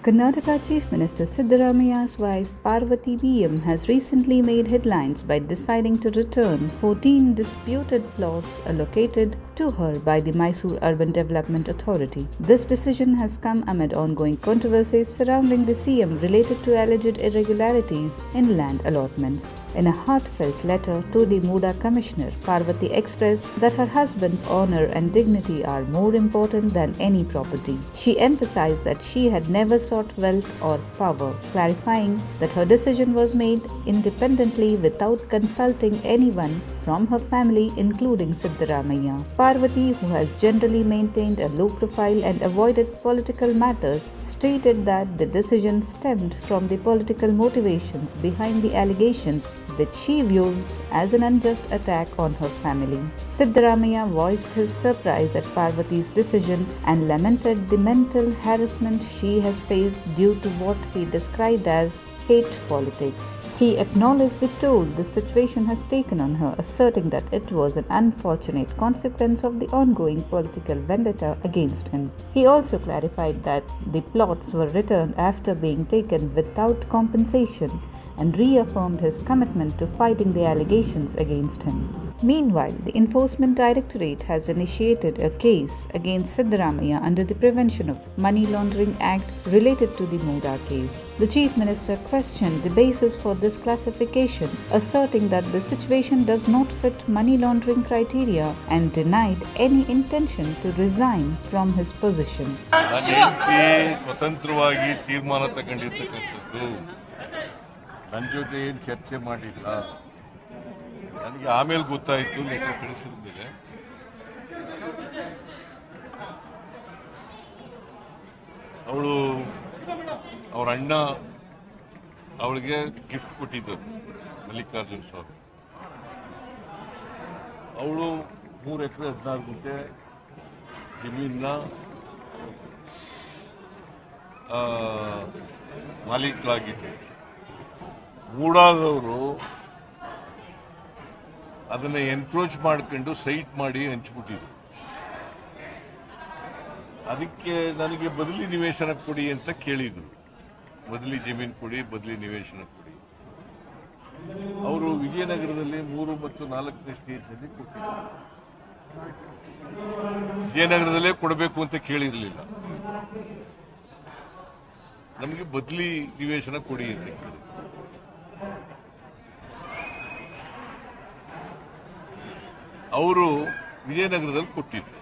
Karnataka Chief Minister Siddaramaia's wife Parvati BM has recently made headlines by deciding to return 14 disputed plots allocated to her by the Mysore Urban Development Authority. This decision has come amid ongoing controversies surrounding the CM related to alleged irregularities in land allotments. In a heartfelt letter to the Muda Commissioner, Parvati expressed that her husband's honor and dignity are more important than any property. She emphasized that she had never sought wealth or power, clarifying that her decision was made independently without consulting anyone from her family, including Siddaramaiah. Parvati, who has generally maintained a low profile and avoided political matters, stated that the decision stemmed from the political motivations behind the allegations, which she views as an unjust attack on her family. Siddaramaiah voiced his surprise at Parvati's decision and lamented the mental harassment she has faced due to what he described as hate politics. He acknowledged the toll the situation has taken on her, asserting that it was an unfortunate consequence of the ongoing political vendetta against him. He also clarified that the plots were returned after being taken without compensation and reaffirmed his commitment to fighting the allegations against him. Meanwhile, the Enforcement Directorate has initiated a case against Siddaramaiah under the Prevention of Money Laundering Act related to the Muda case. The Chief Minister questioned the basis for this classification, asserting that the situation does not fit money laundering criteria and denied any intention to resign from his position. ಸ್ವತಂತ್ರವಾಗಿ ತೀರ್ಮಾನ ತಗೊಂಡಿರ್ತಕ್ಕಂಥದ್ದು ನನ್ನ ಜೊತೆ ಏನು ಚರ್ಚೆ ಮಾಡಿಲ್ಲ. ನನಗೆ ಆಮೇಲೆ ಗೊತ್ತಾಯಿತು ಲೆಟರ್ ಕಳಿಸಿದ ಮೇಲೆ. ಅವಳು ಅವ್ರ ಅಣ್ಣ ಅವಳಿಗೆ ಗಿಫ್ಟ್ ಕೊಟ್ಟಿದ್ದರು, ಮಲ್ಲಿಕಾರ್ಜುನ್ ಸ್ವಾಮಿ. ಅವಳು 3 ಎಕರೆ 16 ಗುಂಟೆ ಜಮೀನ ಮಾಲೀಕರಾಗಿದ್ದರು. ಮೂಡಾದವರು ಅದನ್ನ ಎನ್ಕ್ರೋಚ್ ಮಾಡ್ಕೊಂಡು ಸೈಟ್ ಮಾಡಿ ಹಂಚ್ಬಿಟ್ಟಿದ್ರು. ಅದಕ್ಕೆ ನನಗೆ ಬದಲಿ ನಿವೇಶನ ಕೊಡಿ ಅಂತ ಕೇಳಿದ್ರು. ಬದಲಿ ಜಮೀನು ಕೊಡಿ, ಬದಲಿ ನಿವೇಶನ ಕೊಡಿ. ಅವರು ವಿಜಯನಗರದಲ್ಲಿ 3 ಮತ್ತು 4ನೇ ಸ್ಟೇಜ್ನಲ್ಲಿ ಕೊಟ್ಟಿದ್ರು. ವಿಜಯನಗರದಲ್ಲೇ ಕೊಡಬೇಕು ಅಂತ ಕೇಳಿರಲಿಲ್ಲ. ನಮಗೆ ಬದಲಿ ನಿವೇಶನ ಕೊಡಿ ಅಂತ ಕೇಳಿದ್ರು. ಅವರು ವಿಜಯನಗರದಲ್ಲಿ ಕೊಟ್ಟಿದ್ರು.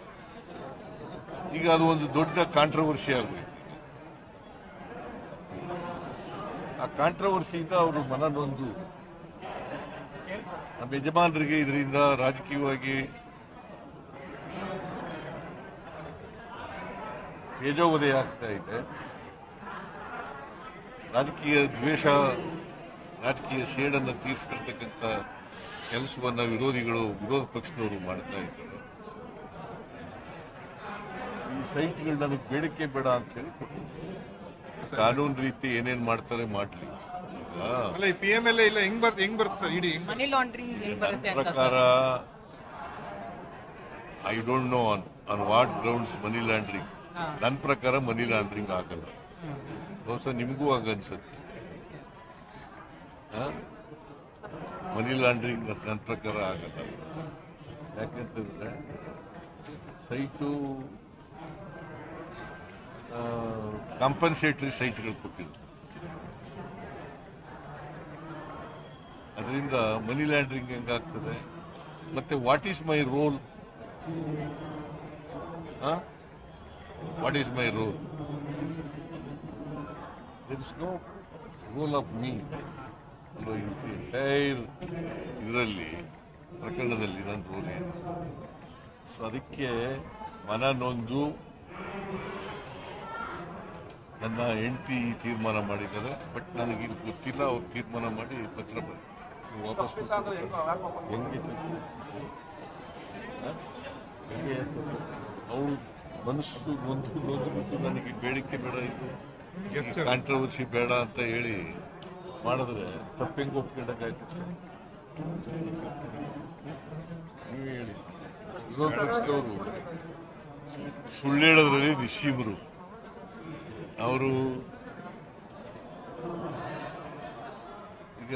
ಈಗ ಅದು ಒಂದು ದೊಡ್ಡ ಕಾಂಟ್ರವರ್ಸಿ ಆಗೋಯ್ತು. ಆ ಕಾಂಟ್ರವರ್ಸಿಯಿಂದ ಅವರು ಮನನೊಂದು ನಮ್ಮ ಯಜಮಾನರಿಗೆ ಇದರಿಂದ ರಾಜಕೀಯವಾಗಿ ತೇಜೋವಧೆ ಆಗ್ತಾ ಇದೆ. ರಾಜಕೀಯ ದ್ವೇಷ, ರಾಜಕೀಯ ಸೇಡನ್ನು ತೀರಿಸ್ಕೊಳ್ತಕ್ಕಂಥ ಕೆಲಸವನ್ನ ವಿರೋಧ ಪಕ್ಷದವರು ಮಾಡ್ತಾ ಇದ್ದಾರೆ. ಈ ಸೈಟ್ಗಳು ನನಗೆ ಬೇಡಿಕೆ ಬೇಡ ಅಂತ ಹೇಳಿ ಕಾನೂನು ರೀತಿ ಏನೇನ್ ಮಾಡ್ತಾರೆ ಮಾಡ್ಲಿ. PMLA ಇಲ್ಲ ಹೆಂಗ್ ಬರುತ್ತೆ ಸರ್? ಇಡಿ ಮನಿ ಲಾಂಡ್ರಿಂಗ್ ಪ್ರಕಾರ I don't know on what grounds money laundering. ನನ್ನ ಪ್ರಕಾರ ಮನಿ ಲಾಂಡ್ರಿಂಗ್ ಆಗಲ್ಲ. ಬಹುಶಃ ನಿಮಗೂ ಆಗನ್ಸುತ್ತೆ. ಮನಿ ಲಾಂಡ್ರಿಂಗ್ ನನ್ನ ಪ್ರಕಾರ ಆಗಲ್ಲ. ಯಾಕೆಂತಂದ್ರೆ ಸೈಟು ಕಾಂಪನ್ಸೇಟರಿ ಸೈಟ್ಗಳು ಕೊಟ್ಟಿದ್ರು. ಅದರಿಂದ ಮನಿ ಲ್ಯಾಂಡ್ರಿಂಗ್ ಹೆಂಗಾಗ್ತದೆ? ಮತ್ತೆ what is my role? What is my role? There is no role of me entire ಇದರಲ್ಲಿ, ಪ್ರಕರಣದಲ್ಲಿ ನನ್ನ ರೋಲ್ ಏನು. ಸೊ ಅದಕ್ಕೆ ಮನನೊಂದು ನನ್ನ ಹೆಂಡತಿ ತೀರ್ಮಾನ ಮಾಡಿದ್ದಾರೆ. ಬಟ್ ನನಗೆ ಇದು ಗೊತ್ತಿಲ್ಲ. ಅವ್ರು ತೀರ್ಮಾನ ಮಾಡಿ ಪತ್ರ ಬರೆದು ವಾಪಸ್ ಹೆಂಗಿತ್ತು ಅವ್ರು ಮನಸ್ಸು ನೊಂದು ನನಗೆ ಬೇಡಿಕೆ ಬೇಡ, ಇದು ಕಾಂಟ್ರವರ್ಸಿ ಬೇಡ ಅಂತ ಹೇಳಿ ಮಾಡಿದ್ರೆ ತಪ್ಪೆಂಗೆ ಒಪ್ಕೊಂಡಾಗಾಯ್ತು. ನೀವೇ ಹೇಳಿ. ವಿರೋಧ ಪಕ್ಷದವರು ಸುಳ್ಳು ಹೇಳೋದ್ರಲ್ಲಿ ನಿಶ್ಚೀಮರು. ಅವರು ಈಗ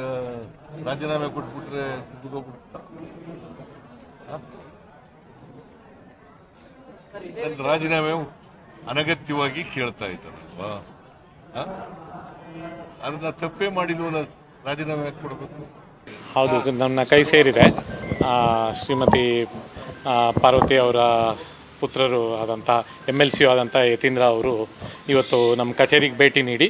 ರಾಜೀನಾಮೆ ಕೊಟ್ಬಿಟ್ರೆ ಮುಗಿದೋಗ್ಬಿಡ್ತಾ? ನನ್ನ ರಾಜೀನಾಮೆ ಅನಗತ್ಯವಾಗಿ ಕೇಳ್ತಾ ಇದ್ದಾರಲ್ವಾ? ಅದನ್ನ ತಪ್ಪೇ ಮಾಡಿದ್ವು, ರಾಜೀನಾಮೆ ಯಾಕೆ ಕೊಡಬೇಕು? ಹೌದು, ನನ್ನ ಕೈ ಸೇರಿದೆ. ಶ್ರೀಮತಿ ಪಾರ್ವತಿ ಅವರ ಪುತ್ರರು ಆದಂಥ MLC ಆದಂಥ ಯತೀಂದ್ರ ಅವರು ಇವತ್ತು ನಮ್ಮ ಕಚೇರಿಗೆ ಭೇಟಿ ನೀಡಿ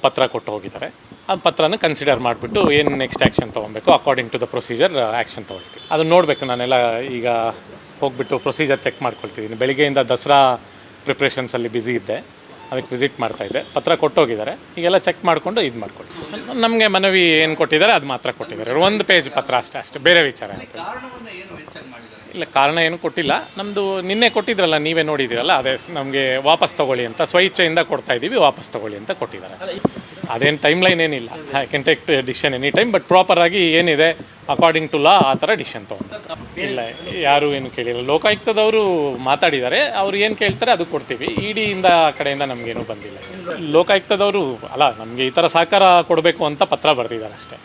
ಪತ್ರ ಕೊಟ್ಟು ಹೋಗಿದ್ದಾರೆ. ಆ ಪತ್ರನ ಕನ್ಸಿಡರ್ ಮಾಡಿಬಿಟ್ಟು ಏನು ನೆಕ್ಸ್ಟ್ ಆ್ಯಕ್ಷನ್ ತೊಗೊಬೇಕು according to the procedure action ತೊಗೊಳ್ತೀವಿ. ಅದನ್ನು ನೋಡಬೇಕು. ನಾನೆಲ್ಲ ಈಗ ಹೋಗ್ಬಿಟ್ಟು ಪ್ರೊಸೀಜರ್ ಚೆಕ್ ಮಾಡ್ಕೊಳ್ತಿದ್ದೀನಿ. ಬೆಳಿಗ್ಗೆಯಿಂದ ದಸರಾ ಪ್ರಿಪ್ರೇಷನ್ಸಲ್ಲಿ ಬ್ಯುಸಿ ಇದ್ದೆ, ಅದಕ್ಕೆ ವಿಸಿಟ್ ಮಾಡ್ತಾಯಿದ್ದೆ. ಪತ್ರ ಕೊಟ್ಟೋಗಿದ್ದಾರೆ, ಈಗೆಲ್ಲ ಚೆಕ್ ಮಾಡಿಕೊಂಡು ಇದು ಮಾಡ್ಕೊಳ್ತೀವಿ. ನಮಗೆ ಮನವಿ ಏನು ಕೊಟ್ಟಿದ್ದಾರೆ ಅದು ಮಾತ್ರ ಕೊಟ್ಟಿದ್ದಾರೆ. 1 ಪೇಜ್ ಪತ್ರ ಅಷ್ಟೇ, ಬೇರೆ ವಿಚಾರ ಇಲ್ಲ. ಕಾರಣ ಏನು ಕೊಟ್ಟಿಲ್ಲ. ನಮ್ಮದು ನಿನ್ನೆ ಕೊಟ್ಟಿದ್ರಲ್ಲ, ನೀವೇ ನೋಡಿದ್ದೀರಲ್ಲ, ಅದೇ ನಮಗೆ ವಾಪಸ್ ತೊಗೊಳ್ಳಿ ಅಂತ, ಸ್ವಇಚ್ಛೆಯಿಂದ ಕೊಡ್ತಾ ಇದ್ದೀವಿ, ವಾಪಸ್ ತೊಗೊಳ್ಳಿ ಅಂತ ಕೊಟ್ಟಿದ್ದಾರೆ. ಅದೇನು ಟೈಮ್ ಲೈನ್ ಏನಿಲ್ಲ. I can take decision any time, but ಪ್ರಾಪರಾಗಿ ಏನಿದೆ ಅಕಾರ್ಡಿಂಗ್ ಟು ಲಾ ಆ ಥರ ಡಿಸಿಷನ್ ತೊಗೊಂಡು. ಇಲ್ಲ, ಯಾರೂ ಏನು ಕೇಳಿಲ್ಲ. ಲೋಕಾಯುಕ್ತದವರು ಮಾತಾಡಿದ್ದಾರೆ, ಅವ್ರು ಏನು ಕೇಳ್ತಾರೆ ಅದು ಕೊಡ್ತೀವಿ. ಇಡಿಯಿಂದ ಕಡೆಯಿಂದ ನಮಗೇನು ಬಂದಿಲ್ಲ. ಲೋಕಾಯುಕ್ತದವರು ಅಲ್ಲ, ನಮಗೆ ಈ ಥರ ಸಹಕಾರ ಕೊಡಬೇಕು ಅಂತ ಪತ್ರ ಬರೆದಿದ್ದಾರೆ ಅಷ್ಟೇ.